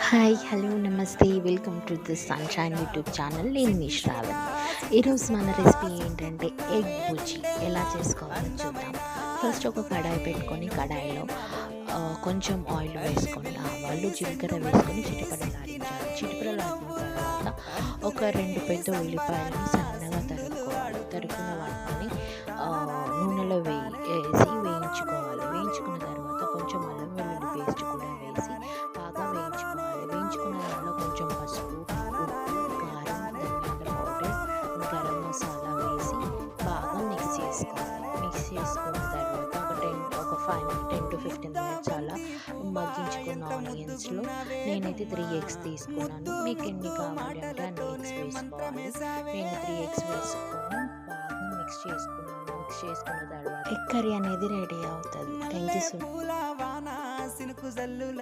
Hi hello నమస్తే welcome to the sunshine YouTube channel. నేను మీ శ్రావణి. ఈరోజు మన రెసిపీ ఏంటంటే ఎగ్ బుజ్జి ఎలా చేసుకోవాలో చూద్దాం. ఫస్ట్ ఒక కడాయి పెట్టుకొని కడాయిలో కొంచెం ఆయిల్ వేసుకొని ఆవాలు జీలకర్ర వేసుకొని చిటపటలాడించాలి. చిటపటలాడిన తర్వాత ఒక 2 పెద్ద ఉల్లిపాయలని సన్నగా తరుక్కోవాలి. తరుక్కున్న వాటిని నూనెలో వేసి వేయించుకోవాలి. వేయించుకున్న తర్వాత కొంచెం అల్లం వెల్లుల్లి పేస్ట్ కూడా వేసి బాగా వేయించుకోవాలి. వేయించుకున్న దాంట్లో కొంచెం పసుపు, ఉప్పు, కారం, ధనియాల పౌడర్, గరం మసాలా వేసి బాగా మిక్స్ చేసుకోవాలి. మిక్స్ చేసుకున్న తర్వాత ఒక 10 to 15 మినిట్స్ అలా మగ్గించుకున్న ఆనియన్స్లో నేనైతే 3 ఎగ్స్ తీసుకున్నాను. మీకు ఎన్ని కావాలి అంటే అన్ని ఎగ్స్ వేసుకోవాలి. నేను 3 ఎగ్స్ వేసుకొని బాగా మిక్స్ చేసుకున్నాను. మిక్స్ చేసుకున్న తర్వాత ఎగ్ కర్రీ అనేది రెడీ అవుతుంది. Thank you so much.